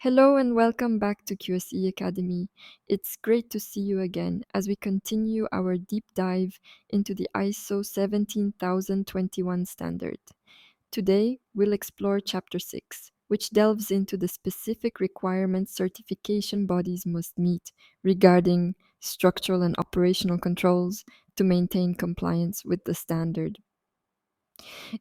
Hello and welcome back to QSE Academy. It's great to see you again as we continue our deep dive into the ISO 17021 standard. Today, we'll explore Chapter 6, which delves into the specific requirements certification bodies must meet regarding structural and operational controls to maintain compliance with the standard.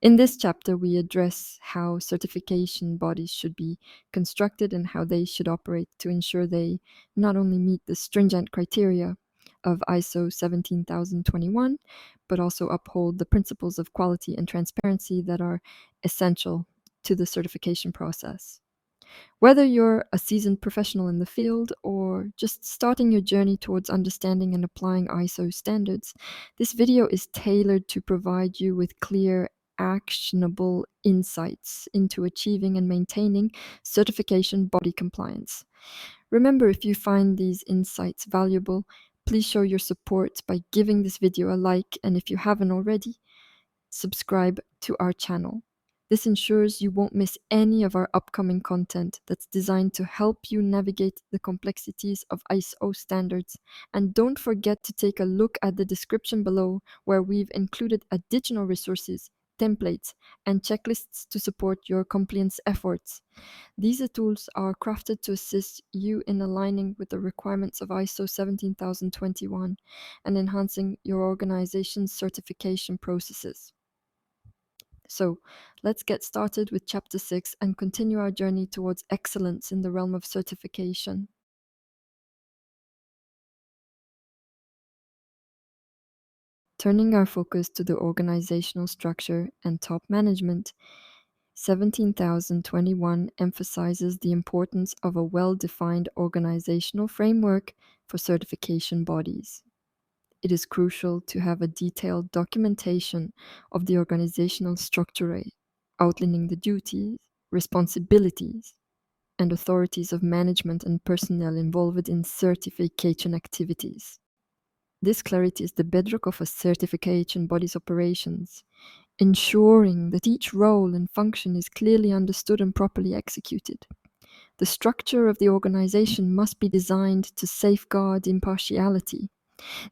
In this chapter, we address how certification bodies should be constructed and how they should operate to ensure they not only meet the stringent criteria of ISO 17021, but also uphold the principles of quality and transparency that are essential to the certification process. Whether you're a seasoned professional in the field or just starting your journey towards understanding and applying ISO standards, this video is tailored to provide you with clear, actionable insights into achieving and maintaining certification body compliance. Remember, if you find these insights valuable, please show your support by giving this video a like, and if you haven't already, subscribe to our channel. This ensures you won't miss any of our upcoming content that's designed to help you navigate the complexities of ISO standards. And don't forget to take a look at the description below, where we've included additional resources, templates, and checklists to support your compliance efforts. These tools are crafted to assist you in aligning with the requirements of ISO 17021 and enhancing your organization's certification processes. So, let's get started with Chapter 6 and continue our journey towards excellence in the realm of certification. Turning our focus to the organizational structure and top management, 17021 emphasizes the importance of a well-defined organizational framework for certification bodies. It is crucial to have a detailed documentation of the organizational structure, outlining the duties, responsibilities, and authorities of management and personnel involved in certification activities. This clarity is the bedrock of a certification body's operations, ensuring that each role and function is clearly understood and properly executed. The structure of the organization must be designed to safeguard impartiality.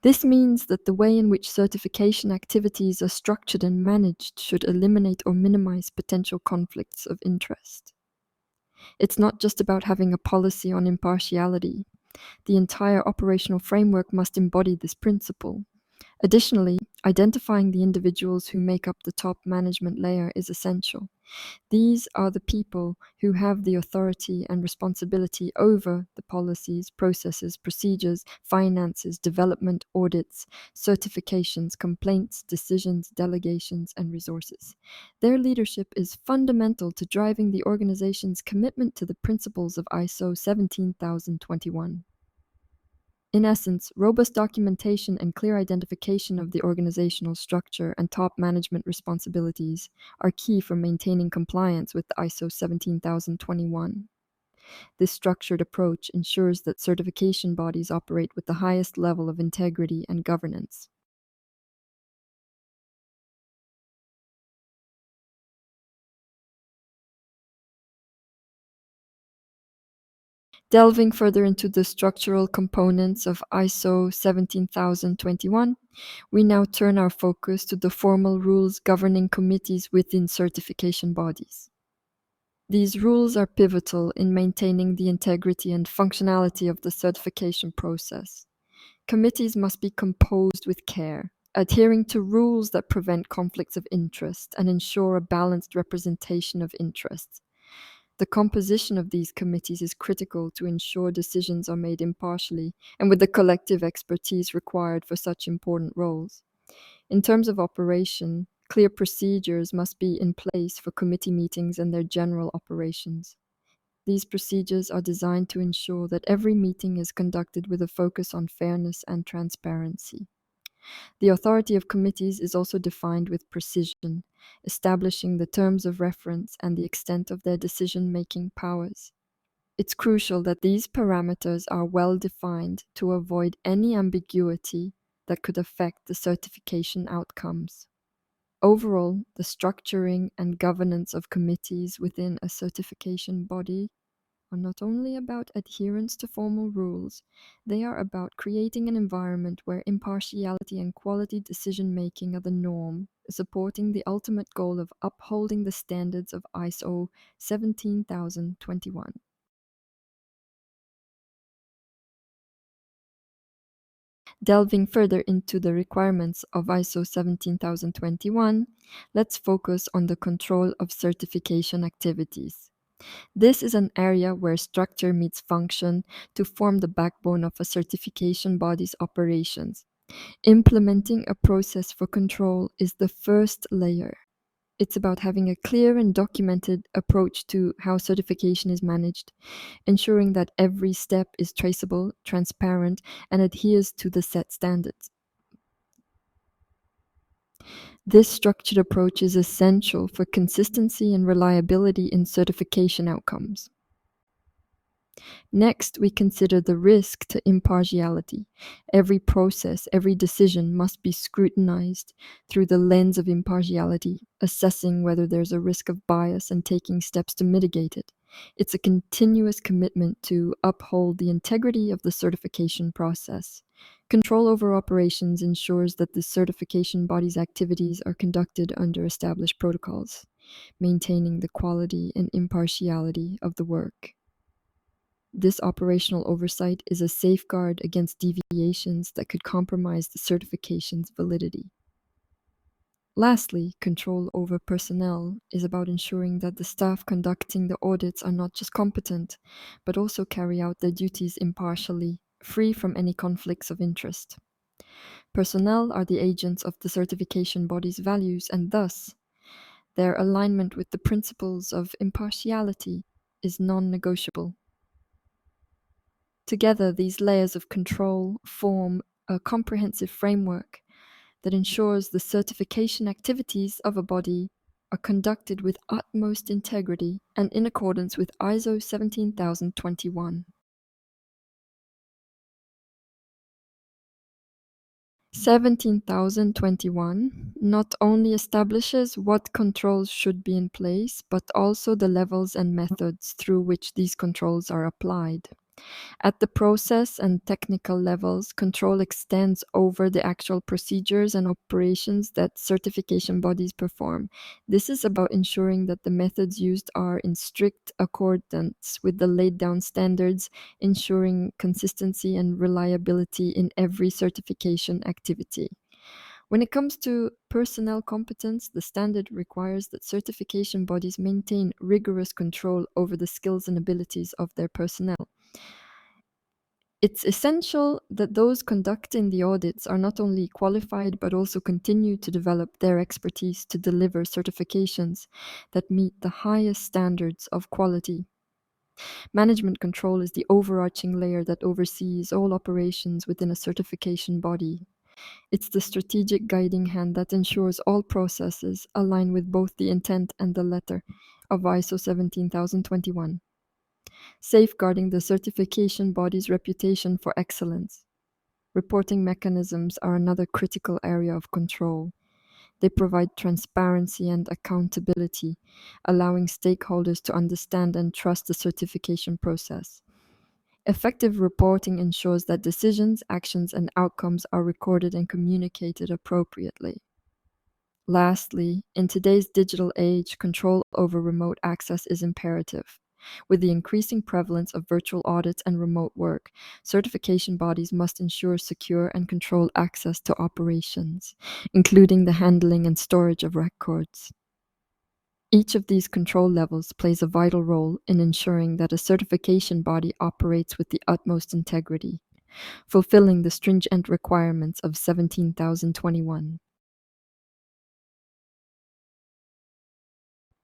This means that the way in which certification activities are structured and managed should eliminate or minimize potential conflicts of interest. It's not just about having a policy on impartiality. The entire operational framework must embody this principle. Additionally, identifying the individuals who make up the top management layer is essential. These are the people who have the authority and responsibility over the policies, processes, procedures, finances, development, audits, certifications, complaints, decisions, delegations, and resources. Their leadership is fundamental to driving the organization's commitment to the principles of ISO 17021. In essence, robust documentation and clear identification of the organizational structure and top management responsibilities are key for maintaining compliance with the ISO 17021. This structured approach ensures that certification bodies operate with the highest level of integrity and governance. Delving further into the structural components of ISO 17021, we now turn our focus to the formal rules governing committees within certification bodies. These rules are pivotal in maintaining the integrity and functionality of the certification process. Committees must be composed with care, adhering to rules that prevent conflicts of interest and ensure a balanced representation of interests. The composition of these committees is critical to ensure decisions are made impartially and with the collective expertise required for such important roles. In terms of operation, clear procedures must be in place for committee meetings and their general operations. These procedures are designed to ensure that every meeting is conducted with a focus on fairness and transparency. The authority of committees is also defined with precision, establishing the terms of reference and the extent of their decision-making powers. It's crucial that these parameters are well defined to avoid any ambiguity that could affect the certification outcomes. Overall, the structuring and governance of committees within a certification body are not only about adherence to formal rules, they are about creating an environment where impartiality and quality decision making are the norm, supporting the ultimate goal of upholding the standards of ISO 17021. Delving further into the requirements of ISO 17021, let's focus on the control of certification activities. This is an area where structure meets function to form the backbone of a certification body's operations. Implementing a process for control is the first layer. It's about having a clear and documented approach to how certification is managed, ensuring that every step is traceable, transparent, and adheres to the set standards. This structured approach is essential for consistency and reliability in certification outcomes. Next, we consider the risk to impartiality. Every process, every decision must be scrutinized through the lens of impartiality, assessing whether there's a risk of bias and taking steps to mitigate it. It's a continuous commitment to uphold the integrity of the certification process. Control over operations ensures that the certification body's activities are conducted under established protocols, maintaining the quality and impartiality of the work. This operational oversight is a safeguard against deviations that could compromise the certification's validity. Lastly, control over personnel is about ensuring that the staff conducting the audits are not just competent, but also carry out their duties impartially, free from any conflicts of interest. Personnel are the agents of the certification body's values, and thus, their alignment with the principles of impartiality is non-negotiable. Together, these layers of control form a comprehensive framework that ensures the certification activities of a body are conducted with utmost integrity and in accordance with ISO 17021. 17021 not only establishes what controls should be in place, but also the levels and methods through which these controls are applied. At the process and technical levels, control extends over the actual procedures and operations that certification bodies perform. This is about ensuring that the methods used are in strict accordance with the laid down standards, ensuring consistency and reliability in every certification activity. When it comes to personnel competence, the standard requires that certification bodies maintain rigorous control over the skills and abilities of their personnel. It's essential that those conducting the audits are not only qualified but also continue to develop their expertise to deliver certifications that meet the highest standards of quality. Management control is the overarching layer that oversees all operations within a certification body. It's the strategic guiding hand that ensures all processes align with both the intent and the letter of ISO 17021. Safeguarding the certification body's reputation for excellence. Reporting mechanisms are another critical area of control. They provide transparency and accountability, allowing stakeholders to understand and trust the certification process. Effective reporting ensures that decisions, actions, and outcomes are recorded and communicated appropriately. Lastly, in today's digital age, control over remote access is imperative. With the increasing prevalence of virtual audits and remote work, certification bodies must ensure secure and controlled access to operations, including the handling and storage of records. Each of these control levels plays a vital role in ensuring that a certification body operates with the utmost integrity, fulfilling the stringent requirements of 17021.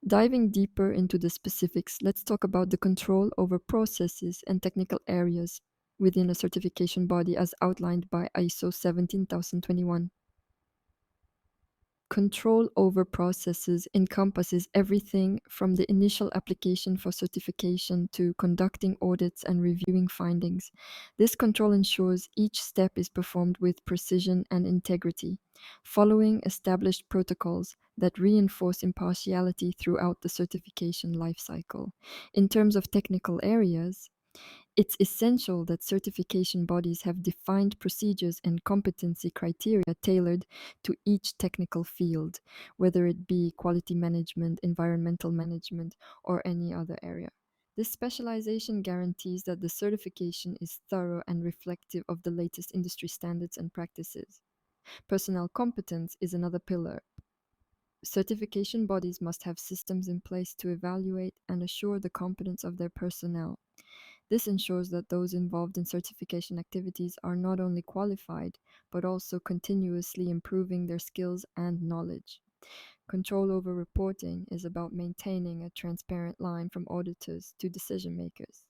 Diving deeper into the specifics, let's talk about the control over processes and technical areas within a certification body as outlined by ISO 17021. Control over processes encompasses everything from the initial application for certification to conducting audits and reviewing findings. This control ensures each step is performed with precision and integrity, following established protocols that reinforce impartiality throughout the certification lifecycle. In terms of technical areas, it's essential that certification bodies have defined procedures and competency criteria tailored to each technical field, whether it be quality management, environmental management, or any other area. This specialization guarantees that the certification is thorough and reflective of the latest industry standards and practices. Personnel competence is another pillar. Certification bodies must have systems in place to evaluate and assure the competence of their personnel. This ensures that those involved in certification activities are not only qualified, but also continuously improving their skills and knowledge. Control over reporting is about maintaining a transparent line from auditors to decision makers.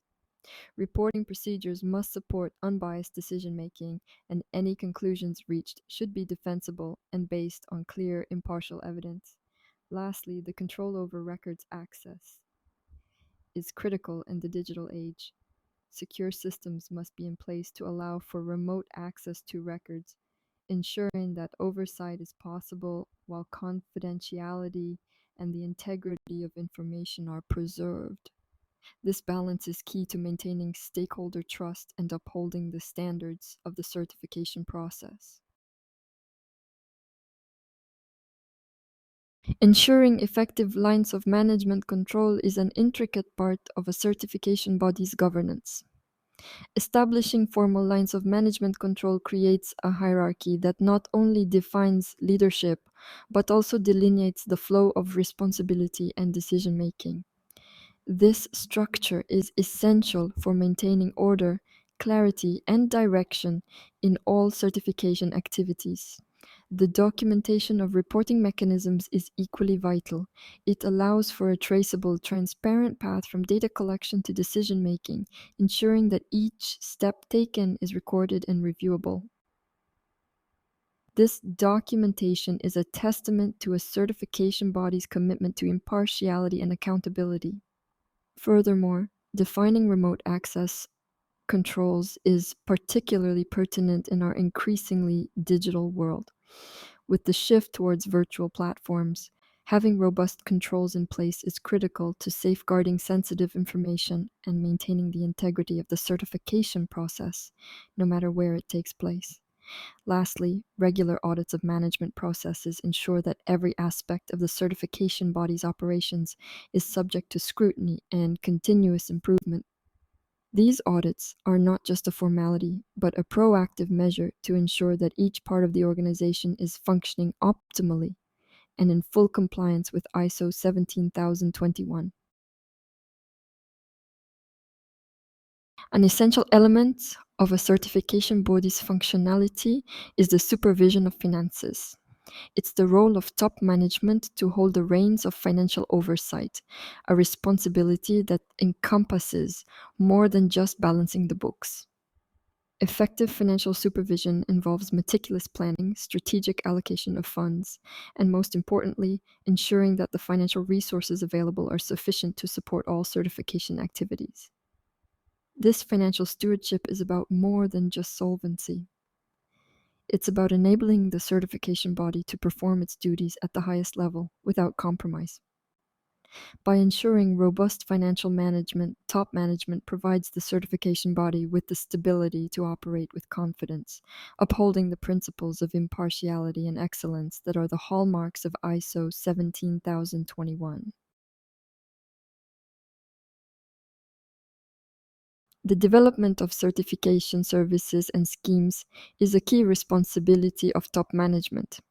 Reporting procedures must support unbiased decision making, and any conclusions reached should be defensible and based on clear, impartial evidence. Lastly, the control over records access is critical in the digital age. Secure systems must be in place to allow for remote access to records, ensuring that oversight is possible while confidentiality and the integrity of information are preserved. This balance is key to maintaining stakeholder trust and upholding the standards of the certification process. Ensuring effective lines of management control is an intricate part of a certification body's governance. Establishing formal lines of management control creates a hierarchy that not only defines leadership, but also delineates the flow of responsibility and decision making. This structure is essential for maintaining order, clarity, and direction in all certification activities. The documentation of reporting mechanisms is equally vital. It allows for a traceable, transparent path from data collection to decision making, ensuring that each step taken is recorded and reviewable. This documentation is a testament to a certification body's commitment to impartiality and accountability. Furthermore, defining remote access controls is particularly pertinent in our increasingly digital world. With the shift towards virtual platforms, having robust controls in place is critical to safeguarding sensitive information and maintaining the integrity of the certification process, no matter where it takes place. Lastly, regular audits of management processes ensure that every aspect of the certification body's operations is subject to scrutiny and continuous improvement. These audits are not just a formality, but a proactive measure to ensure that each part of the organization is functioning optimally and in full compliance with ISO 17021. An essential element of a certification body's functionality is the supervision of finances. It's the role of top management to hold the reins of financial oversight, a responsibility that encompasses more than just balancing the books. Effective financial supervision involves meticulous planning, strategic allocation of funds, and most importantly, ensuring that the financial resources available are sufficient to support all certification activities. This financial stewardship is about more than just solvency. It's about enabling the certification body to perform its duties at the highest level without compromise. By ensuring robust financial management, top management provides the certification body with the stability to operate with confidence, upholding the principles of impartiality and excellence that are the hallmarks of ISO 17021. The development of certification services and schemes is a key responsibility of top management.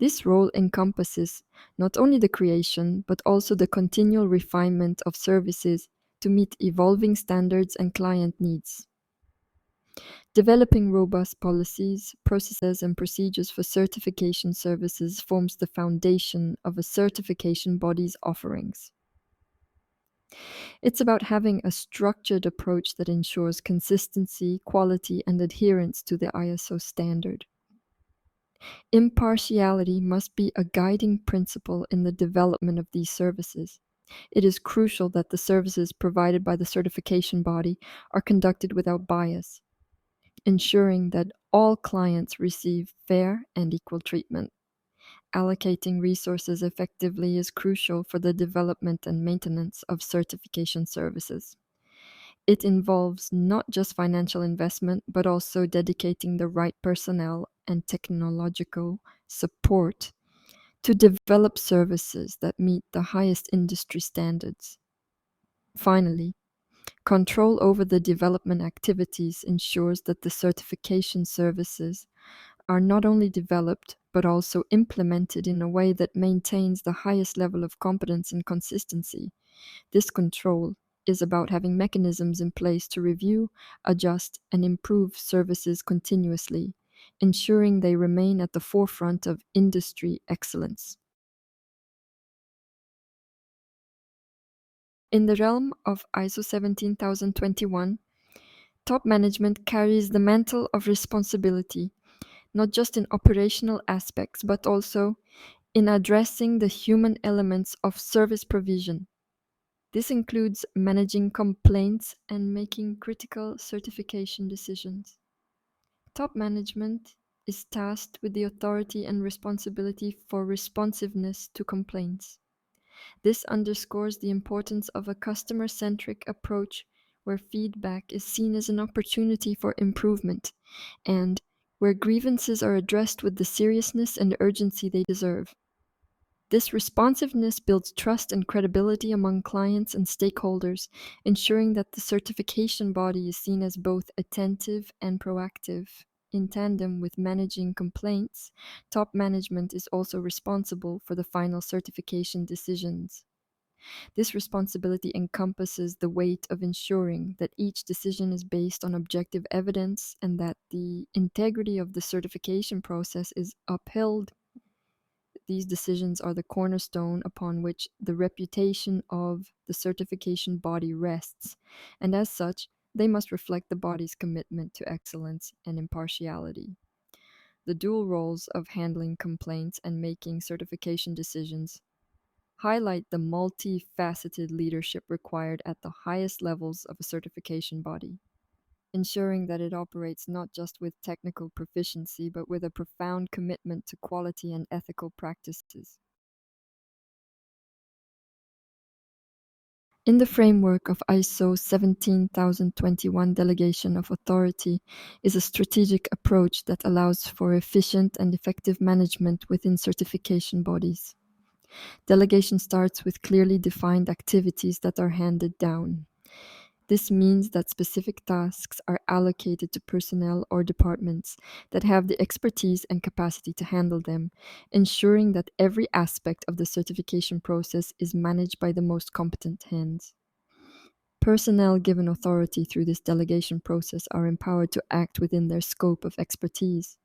This role encompasses not only the creation, but also the continual refinement of services to meet evolving standards and client needs. Developing robust policies, processes, and procedures for certification services forms the foundation of a certification body's offerings. It's about having a structured approach that ensures consistency, quality, and adherence to the ISO standard. Impartiality must be a guiding principle in the development of these services. It is crucial that the services provided by the certification body are conducted without bias, ensuring that all clients receive fair and equal treatment. Allocating resources effectively is crucial for the development and maintenance of certification services. It involves not just financial investment, but also dedicating the right personnel and technological support to develop services that meet the highest industry standards. Finally, control over the development activities ensures that the certification services are not only developed but also implemented in a way that maintains the highest level of competence and consistency. This control is about having mechanisms in place to review, adjust, and improve services continuously, ensuring they remain at the forefront of industry excellence. In the realm of ISO 17021, top management carries the mantle of responsibility, not just in operational aspects, but also in addressing the human elements of service provision. This includes managing complaints and making critical certification decisions. Top management is tasked with the authority and responsibility for responsiveness to complaints. This underscores the importance of a customer-centric approach where feedback is seen as an opportunity for improvement and where grievances are addressed with the seriousness and urgency they deserve. This responsiveness builds trust and credibility among clients and stakeholders, ensuring that the certification body is seen as both attentive and proactive. In tandem with managing complaints, top management is also responsible for the final certification decisions. This responsibility encompasses the weight of ensuring that each decision is based on objective evidence and that the integrity of the certification process is upheld. These decisions are the cornerstone upon which the reputation of the certification body rests, and as such, they must reflect the body's commitment to excellence and impartiality. The dual roles of handling complaints and making certification decisions highlight the multifaceted leadership required at the highest levels of a certification body, ensuring that it operates not just with technical proficiency, but with a profound commitment to quality and ethical practices. In the framework of ISO 17021, delegation of authority is a strategic approach that allows for efficient and effective management within certification bodies. Delegation starts with clearly defined activities that are handed down. This means that specific tasks are allocated to personnel or departments that have the expertise and capacity to handle them, ensuring that every aspect of the certification process is managed by the most competent hands. Personnel given authority through this delegation process are empowered to act within their scope of expertise.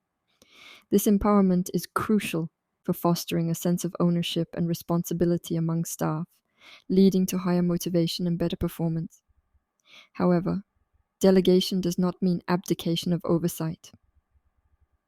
This empowerment is crucial for fostering a sense of ownership and responsibility among staff, leading to higher motivation and better performance. However, delegation does not mean abdication of oversight.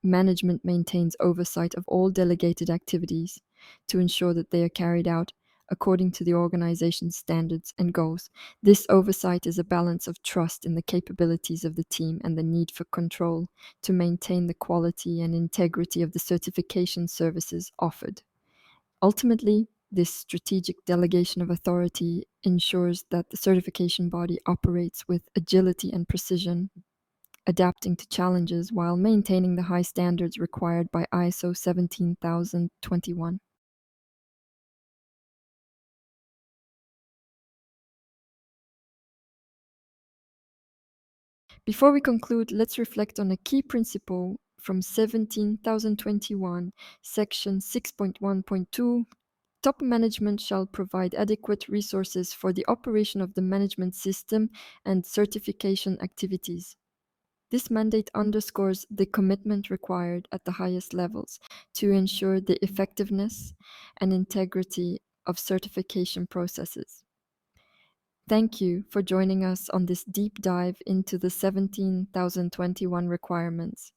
Management maintains oversight of all delegated activities to ensure that they are carried out according to the organization's standards and goals. This oversight is a balance of trust in the capabilities of the team and the need for control to maintain the quality and integrity of the certification services offered. Ultimately, this strategic delegation of authority ensures that the certification body operates with agility and precision, adapting to challenges while maintaining the high standards required by ISO 17021. Before we conclude, let's reflect on a key principle from 17021, section 6.1.2. Top management shall provide adequate resources for the operation of the management system and certification activities. This mandate underscores the commitment required at the highest levels to ensure the effectiveness and integrity of certification processes. Thank you for joining us on this deep dive into the 17,021 requirements.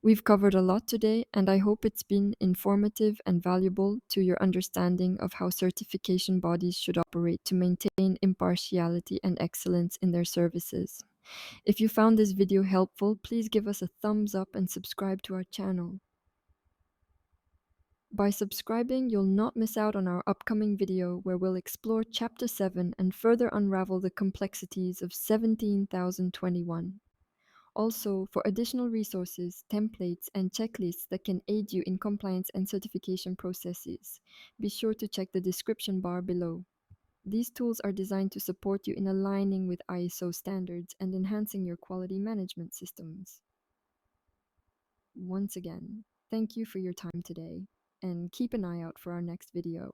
We've covered a lot today, and I hope it's been informative and valuable to your understanding of how certification bodies should operate to maintain impartiality and excellence in their services. If you found this video helpful, please give us a thumbs up and subscribe to our channel. By subscribing, you'll not miss out on our upcoming video where we'll explore Chapter 7 and further unravel the complexities of 17,021. Also, for additional resources, templates, and checklists that can aid you in compliance and certification processes, be sure to check the description bar below. These tools are designed to support you in aligning with ISO standards and enhancing your quality management systems. Once again, thank you for your time today, and keep an eye out for our next video.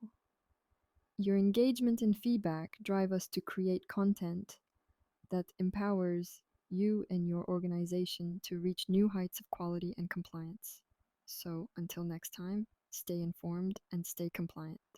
Your engagement and feedback drive us to create content that empowers you and your organization to reach new heights of quality and compliance. So until next time, stay informed and stay compliant.